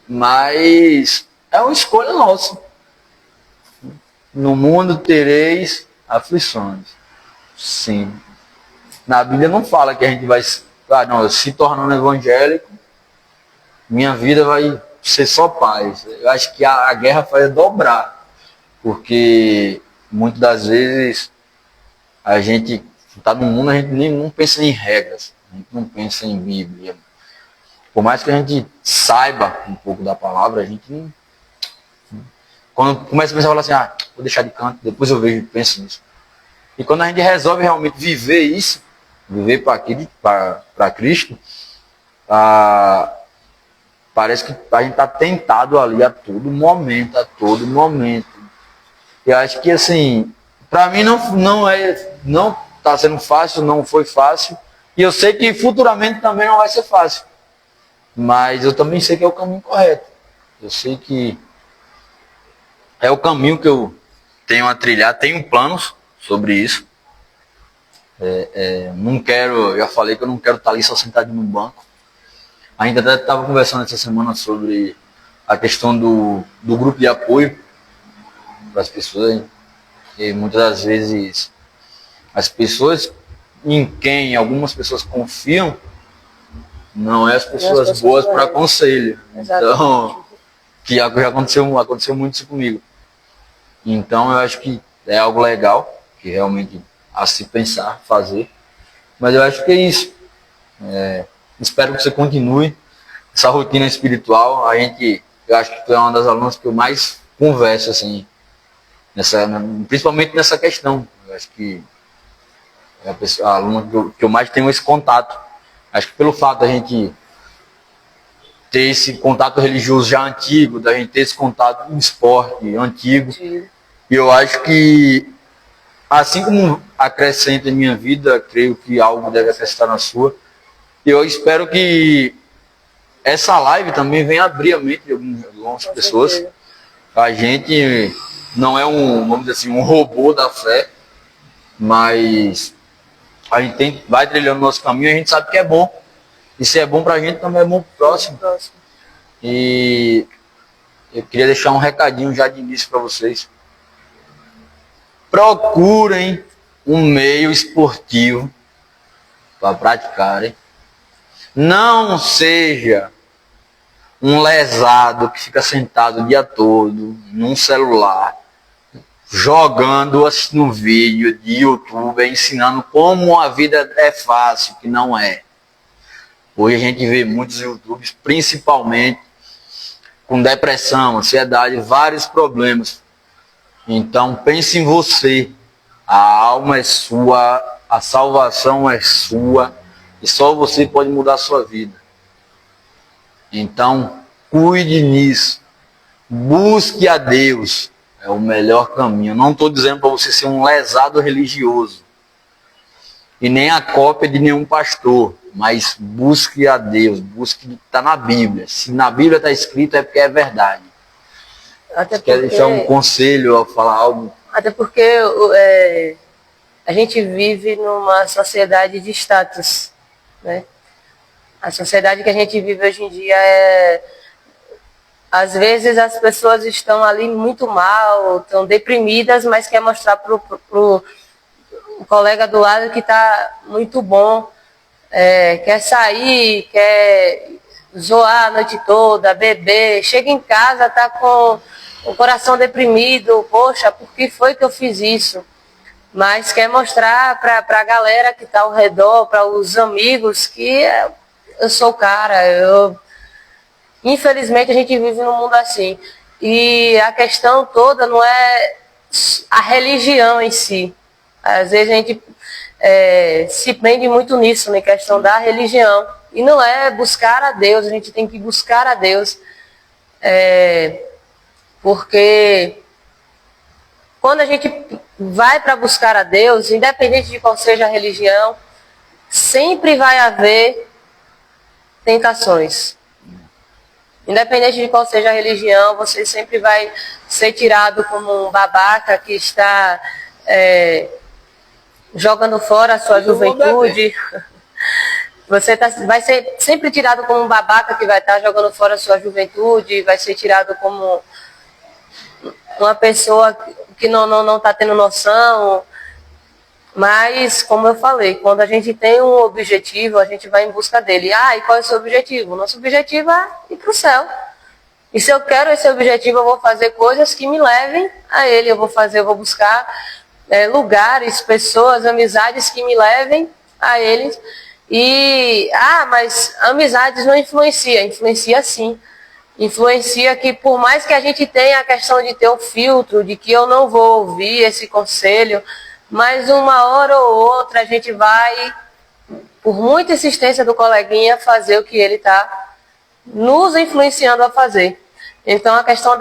Speaker 2: mas é uma escolha nossa. No mundo tereis aflições. Sim. Na Bíblia não fala que a gente vai, não, se tornando evangélico, minha vida vai ser só paz. Eu acho que a guerra vai dobrar, porque muitas das vezes a gente está no mundo, a gente nem não pensa em regras, a gente não pensa em Bíblia. Por mais que a gente saiba um pouco da palavra, a gente não. Quando começa a pensar, fala assim, vou deixar de canto, depois eu vejo e penso nisso. E quando a gente resolve realmente viver isso, viver para Cristo, parece que a gente está tentado ali a todo momento, Eu acho que assim, para mim não está sendo fácil, não foi fácil. E eu sei que futuramente também não vai ser fácil. Mas eu também sei que é o caminho correto. Eu sei que é o caminho que eu tenho a trilhar, tenho planos sobre isso. Não quero, já falei que eu não quero estar ali só sentado no banco. Ainda até estava conversando essa semana sobre a questão do grupo de apoio para as pessoas. E muitas das vezes as pessoas em quem algumas pessoas confiam não é as pessoas boas para conselho. Então, que já aconteceu muito isso comigo. Então eu acho que é algo legal, que realmente a se pensar, fazer. Mas eu acho que é isso. Espero que você continue essa rotina espiritual, eu acho que tu é uma das alunas que eu mais converso, assim, principalmente nessa questão. Eu acho que é a aluna que eu mais tenho esse contato. Acho que pelo fato da gente ter esse contato religioso já antigo, da gente ter esse contato com o esporte antigo, e eu acho que, assim como acrescenta em minha vida, creio que algo deve acrescentar na sua. E eu espero que essa live também venha abrir a mente de algumas pessoas. A gente não é vamos dizer assim, um robô da fé, mas a gente vai trilhando o nosso caminho e a gente sabe que é bom. E se é bom pra gente, também é bom pro próximo. E eu queria deixar um recadinho já de início para vocês. Procurem um meio esportivo para praticarem. Não seja um lesado que fica sentado o dia todo num celular, jogando, assistindo vídeo de YouTube, ensinando como a vida é fácil, que não é. Hoje a gente vê muitos YouTubers, principalmente com depressão, ansiedade, vários problemas. Então pense em você. A alma é sua, a salvação é sua, e só você pode mudar a sua vida. Então, cuide nisso. Busque a Deus. É o melhor caminho. Não estou dizendo para você ser um lesado religioso. E nem a cópia de nenhum pastor. Mas busque a Deus. Busque o que está na Bíblia. Se na Bíblia está escrito é porque é verdade.
Speaker 1: Até
Speaker 2: porque... Quer deixar um conselho ou falar algo?
Speaker 1: Até porque a gente vive numa sociedade de status, né? A sociedade que a gente vive hoje em dia às vezes as pessoas estão ali muito mal, estão deprimidas, mas quer mostrar pro colega do lado que está muito bom, quer sair, quer zoar a noite toda, beber, chega em casa, está com o coração deprimido, poxa, por que foi que eu fiz isso? Mas quer mostrar para a galera que está ao redor, para os amigos, que eu sou o cara. Infelizmente a gente vive num mundo assim. E a questão toda não é a religião em si. Às vezes a gente se prende muito nisso, na questão da religião. E não é buscar a Deus, a gente tem que buscar a Deus. Porque quando a gente vai para buscar a Deus, independente de qual seja a religião, sempre vai haver tentações. Independente de qual seja a religião, você sempre vai ser tirado como um babaca que está jogando fora a sua juventude. Você vai ser sempre tirado como um babaca que vai estar jogando fora a sua juventude, vai ser tirado como uma pessoa que não está tendo noção. Mas, como eu falei, quando a gente tem um objetivo, a gente vai em busca dele. E qual é o seu objetivo? Nosso objetivo é ir para o céu. E se eu quero esse objetivo, eu vou fazer coisas que me levem a ele. Eu vou buscar lugares, pessoas, amizades que me levem a eles. E, mas amizades não influencia. Influencia sim. Influencia que por mais que a gente tenha a questão de ter o filtro, de que eu não vou ouvir esse conselho, mas uma hora ou outra a gente vai, por muita insistência do coleguinha, fazer o que ele está nos influenciando a fazer. Então a questão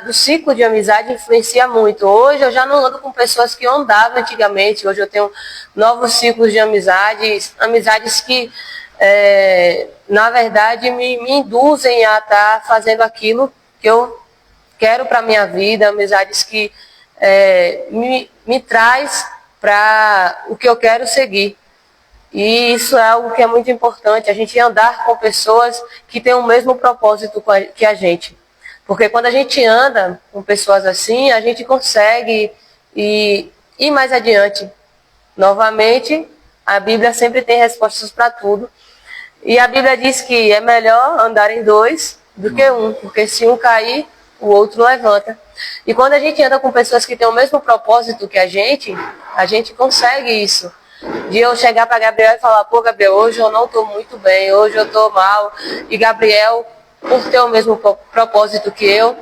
Speaker 1: do ciclo de amizade influencia muito. Hoje eu já não ando com pessoas que eu andava antigamente, hoje eu tenho novos ciclos de amizades, amizades que na verdade me induzem a estar fazendo aquilo que eu quero para a minha vida, amizades que me traz para o que eu quero seguir. E isso é algo que é muito importante, a gente andar com pessoas que têm o mesmo propósito que a gente. Porque quando a gente anda com pessoas assim, a gente consegue ir mais adiante. Novamente, a Bíblia sempre tem respostas para tudo. E a Bíblia diz que é melhor andar em dois do que um, porque se um cair, o outro levanta. E quando a gente anda com pessoas que têm o mesmo propósito que a gente consegue isso. De eu chegar para Gabriel e falar, pô, Gabriel, hoje eu não estou muito bem, hoje eu estou mal. E Gabriel, por ter o mesmo propósito que eu,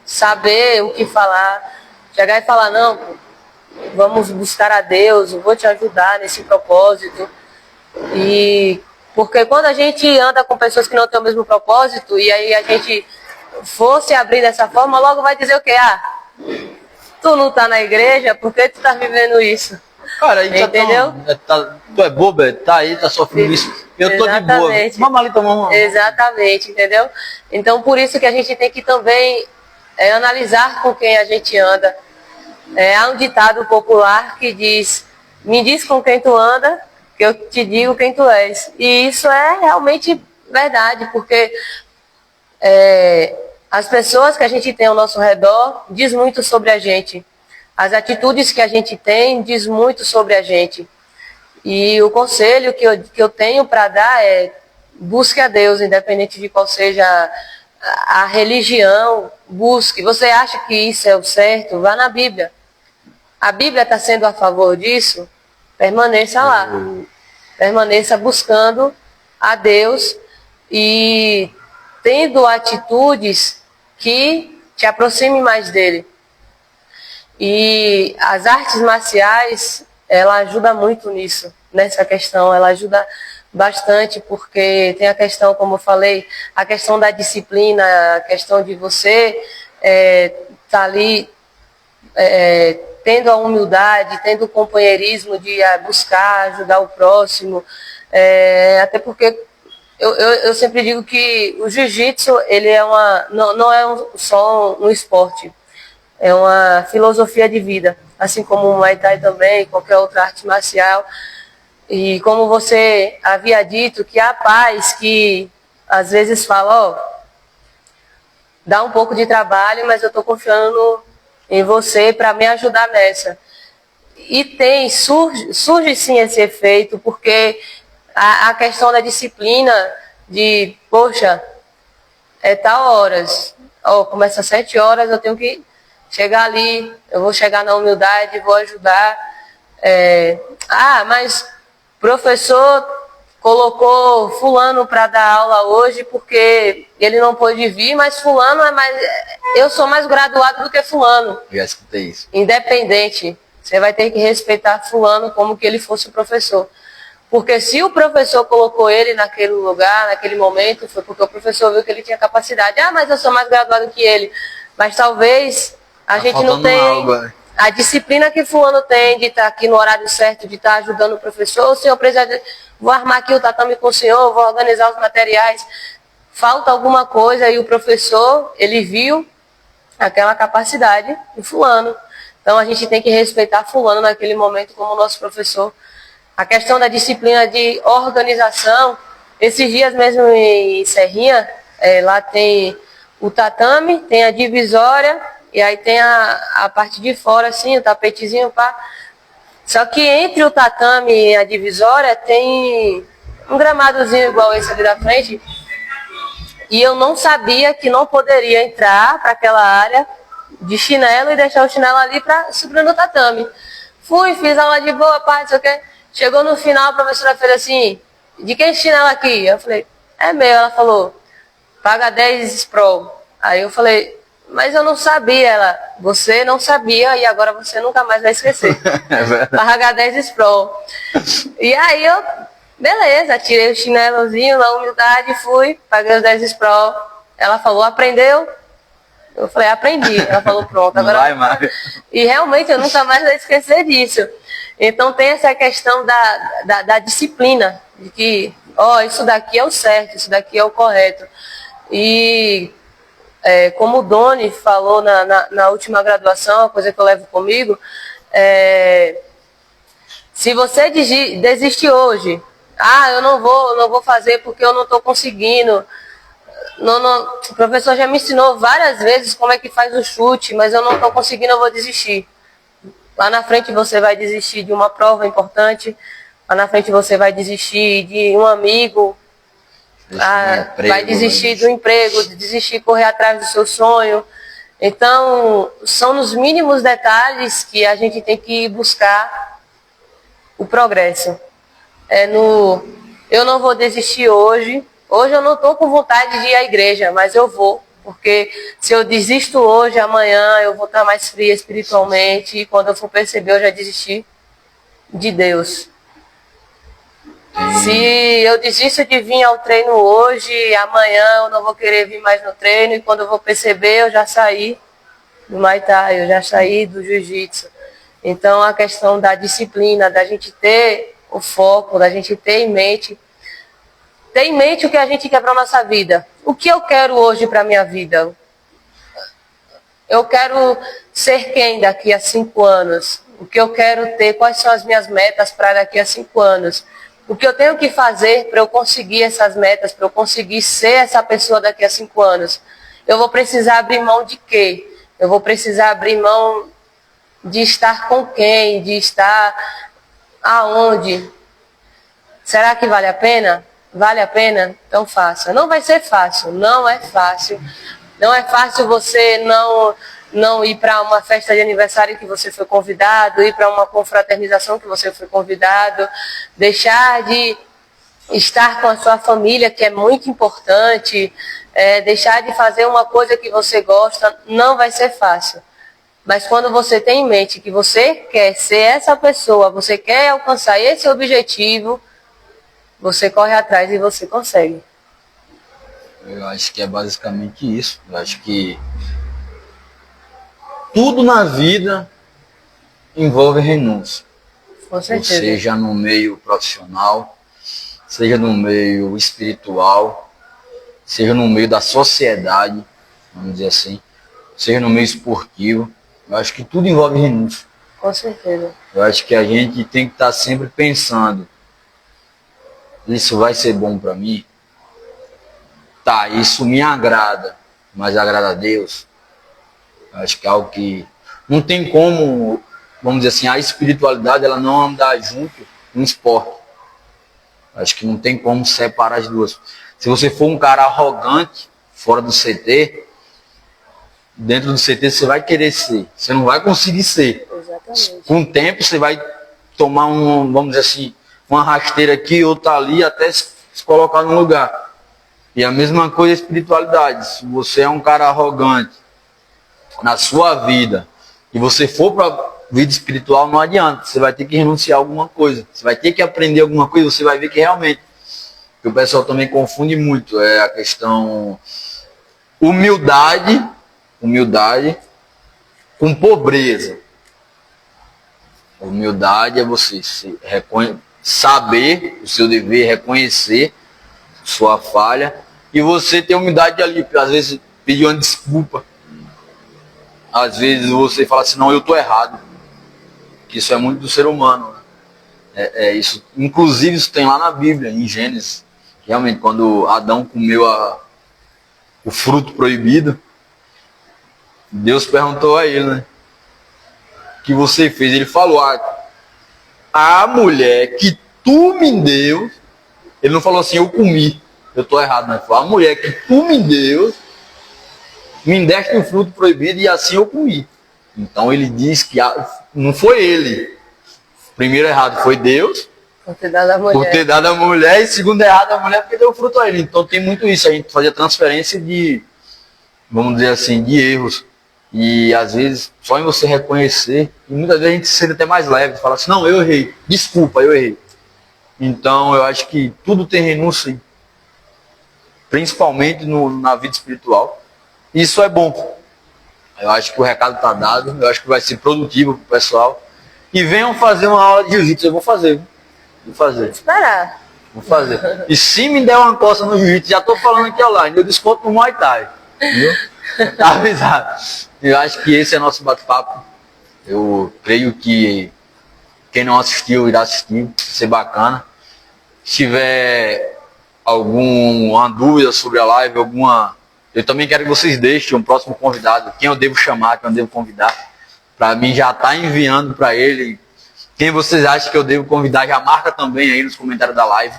Speaker 1: saber o que falar, chegar e falar, não, vamos buscar a Deus, eu vou te ajudar nesse propósito. E porque quando a gente anda com pessoas que não têm o mesmo propósito, e aí a gente for se abrir dessa forma, logo vai dizer o quê? Ah, tu não tá na igreja, por que tu tá vivendo isso?
Speaker 2: Cara, aí
Speaker 1: entendeu?
Speaker 2: Tu é bobo, tá aí, tá sofrendo isso. Eu tô de boa. Vamos ali tomar uma.
Speaker 1: Exatamente, entendeu? Então por isso que a gente tem que também analisar com quem a gente anda. Há um ditado popular que diz, me diz com quem tu anda, que eu te digo quem tu és. E isso é realmente verdade, porque as pessoas que a gente tem ao nosso redor diz muito sobre a gente. As atitudes que a gente tem diz muito sobre a gente. E o conselho que eu tenho para dar é busque a Deus, independente de qual seja a religião, busque. Você acha que isso é o certo? Vá na Bíblia. A Bíblia está sendo a favor disso? Permaneça lá. Permaneça buscando a Deus e tendo atitudes que te aproximem mais dele. E as artes marciais, ela ajuda muito nisso, nessa questão. Ela ajuda bastante, porque tem a questão, como eu falei, a questão da disciplina, a questão de você tá ali tendo a humildade, tendo o companheirismo de buscar, ajudar o próximo. Até porque eu sempre digo que o jiu-jitsu, ele é não é só um esporte, é uma filosofia de vida, assim como o Muay Thai também, qualquer outra arte marcial. E como você havia dito, que há pais que às vezes falam, dá um pouco de trabalho, mas eu estou confiando em você para me ajudar nessa. E surge sim esse efeito, porque a questão da disciplina, de, poxa, tal horas, começa às 7 horas, eu tenho que chegar ali, eu vou chegar na humildade, vou ajudar. Mas professor colocou fulano para dar aula hoje porque ele não pôde vir, mas fulano eu sou mais graduado do que fulano.
Speaker 2: Já escutei isso.
Speaker 1: Independente, você vai ter que respeitar fulano como que ele fosse o professor. Porque se o professor colocou ele naquele lugar, naquele momento, foi porque o professor viu que ele tinha capacidade. Mas eu sou mais graduado que ele. Mas talvez a gente não tenha a disciplina que fulano tem de estar aqui no horário certo, de estar ajudando o professor. O senhor precisa, vou armar aqui o tatame com o senhor, vou organizar os materiais. Falta alguma coisa e o professor, ele viu aquela capacidade em fulano. Então a gente tem que respeitar fulano naquele momento como nosso professor. A questão da disciplina de organização, esses dias mesmo em Serrinha, lá tem o tatame, tem a divisória, e aí tem a parte de fora, assim, o tapetezinho, pá. Só que entre o tatame e a divisória tem um gramadozinho igual esse ali da frente. E eu não sabia que não poderia entrar para aquela área de chinelo e deixar o chinelo ali para subir no tatame. Fiz aula de boa, pá, não sei o quê. Chegou no final, a professora fez assim, de quem chinelo aqui? Eu falei, é meu. Ela falou, paga 10 SPROL. Aí eu falei, mas eu não sabia. Ela, você não sabia e agora você nunca mais vai esquecer. Paga 10 SPROL. E aí eu, beleza, tirei o chinelozinho na humildade, fui, paguei os 10 SPROL. Ela falou, aprendeu? Eu falei, aprendi. Ela falou, pronto, agora.
Speaker 2: Vai, Mário.
Speaker 1: E realmente eu nunca mais vou esquecer disso. Então tem essa questão da disciplina, de que, isso daqui é o certo, isso daqui é o correto. E como o Doni falou na última graduação, a coisa que eu levo comigo, se você desiste hoje, eu não vou fazer porque eu não estou conseguindo. O professor já me ensinou várias vezes como é que faz o chute, mas eu não estou conseguindo, eu vou desistir. Lá na frente você vai desistir de uma prova importante, lá na frente você vai desistir de um amigo, vai desistir do emprego, desistir de correr atrás do seu sonho. Então, são nos mínimos detalhes que a gente tem que buscar o progresso. Eu não vou desistir hoje. Hoje eu não estou com vontade de ir à igreja, mas eu vou. Porque se eu desisto hoje, amanhã eu vou estar mais fria espiritualmente. E quando eu for perceber, eu já desisti de Deus. Se eu desisto de vir ao treino hoje, amanhã eu não vou querer vir mais no treino. E quando eu vou perceber, eu já saí do Muay Thai, eu já saí do Jiu-Jitsu. Então a questão da disciplina, da gente ter o foco, da gente ter em mente o que a gente quer para a nossa vida. O que eu quero hoje para a minha vida? Eu quero ser quem daqui a 5 anos? O que eu quero ter? Quais são as minhas metas para daqui a 5 anos? O que eu tenho que fazer para eu conseguir essas metas, para eu conseguir ser essa pessoa daqui a 5 anos? Eu vou precisar abrir mão de quê? Eu vou precisar abrir mão de estar com quem? De estar aonde? Será que vale a pena? Vale a pena? Então faça. Não vai ser fácil, não é fácil. Não é fácil você não ir para uma festa de aniversário que você foi convidado, ir para uma confraternização que você foi convidado, deixar de estar com a sua família, que é muito importante, deixar de fazer uma coisa que você gosta, não vai ser fácil. Mas quando você tem em mente que você quer ser essa pessoa, você quer alcançar esse objetivo, você corre atrás e você consegue.
Speaker 2: Eu acho que é basicamente isso. Eu acho que tudo na vida envolve renúncia.
Speaker 1: Com certeza.
Speaker 2: Seja no meio profissional, seja no meio espiritual, seja no meio da sociedade, vamos dizer assim, seja no meio esportivo. Eu acho que tudo envolve renúncia.
Speaker 1: Com certeza.
Speaker 2: Eu acho que a gente tem que estar sempre pensando, isso vai ser bom para mim? Tá, isso me agrada, mas agrada a Deus? Eu acho que é algo que não tem como, vamos dizer assim, a espiritualidade ela não andar junto no esporte. Eu acho que não tem como separar as duas. Se você for um cara arrogante fora do CT, dentro do CT você vai querer ser, você não vai conseguir ser.
Speaker 1: Exatamente.
Speaker 2: Com o tempo você vai tomar vamos dizer assim, uma rasteira aqui, outra ali, até se colocar no lugar. E a mesma coisa a espiritualidade. Se você é um cara arrogante na sua vida e você for para a vida espiritual, não adianta. Você vai ter que renunciar a alguma coisa. Você vai ter que aprender alguma coisa, você vai ver que realmente. Que o pessoal também confunde muito. É a questão humildade com pobreza. Humildade é você saber o seu dever, reconhecer sua falha, e você ter humildade ali, às vezes pedir uma desculpa, às vezes você fala assim, não, eu estou errado, que isso é muito do ser humano, né? Isso, inclusive isso tem lá na Bíblia, em Gênesis, realmente quando Adão comeu o fruto proibido, Deus perguntou a ele, né, o que você fez? Ele falou, a mulher que tu me deu. Ele não falou assim, eu comi. Eu estou errado, né? Ele falou, a mulher que tu me deu, me deste um fruto proibido e assim eu comi. Então ele diz que não foi ele. Primeiro errado foi Deus.
Speaker 1: Por ter dado a mulher.
Speaker 2: Por ter dado a mulher. E segundo errado a mulher porque deu fruto a ele. Então tem muito isso. A gente fazia transferência de, vamos dizer assim, de erros. E às vezes, só em você reconhecer, e muitas vezes a gente se sente até mais leve. Fala assim, não, eu errei. Desculpa, eu errei. Então, eu acho que tudo tem renúncia, principalmente na vida espiritual. Isso é bom. Eu acho que o recado está dado, eu acho que vai ser produtivo para o pessoal. E venham fazer uma aula de jiu-jitsu, eu vou fazer. Vou fazer.
Speaker 1: Esperar.
Speaker 2: Vou fazer. E se me der uma coça no jiu-jitsu, já estou falando aqui online, eu desconto no Muay Thai. Viu? Tá avisado. Eu acho que esse é nosso bate-papo. Eu creio que quem não assistiu irá assistir, vai ser bacana. Se tiver alguma dúvida sobre a live, eu também quero que vocês deixem um próximo convidado, quem eu devo chamar, quem eu devo convidar, para mim já tá enviando para ele. Quem vocês acham que eu devo convidar, já marca também aí nos comentários da live,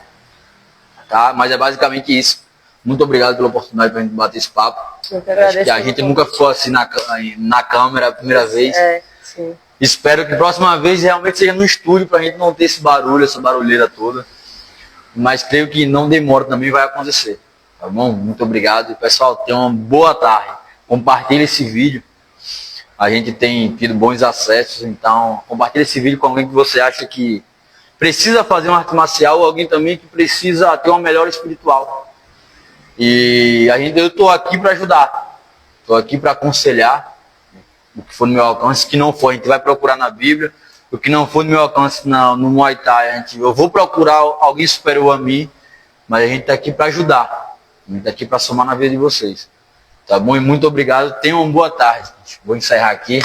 Speaker 2: tá? Mas é basicamente isso. Muito obrigado pela oportunidade para a gente bater esse papo.
Speaker 1: Eu que agradeço.
Speaker 2: Acho que a gente nunca ficou assim na câmera a primeira vez.
Speaker 1: Sim.
Speaker 2: Espero que próxima vez realmente seja no estúdio pra gente não ter esse barulho, essa barulheira toda. Mas creio que não demora também, vai acontecer. Tá bom? Muito obrigado. E, pessoal, tenham uma boa tarde. Compartilhe esse vídeo. A gente tem tido bons acessos, então compartilhe esse vídeo com alguém que você acha que precisa fazer uma arte marcial ou alguém também que precisa ter uma melhora espiritual. E eu estou aqui para ajudar. Estou aqui para aconselhar o que for no meu alcance. O que não for, a gente vai procurar na Bíblia. O que não for no meu alcance no Muay Thai, eu vou procurar alguém superior a mim, mas a gente está aqui para ajudar. A gente está aqui para somar na vida de vocês. Tá bom? E muito obrigado. Tenham uma boa tarde. Vou encerrar aqui.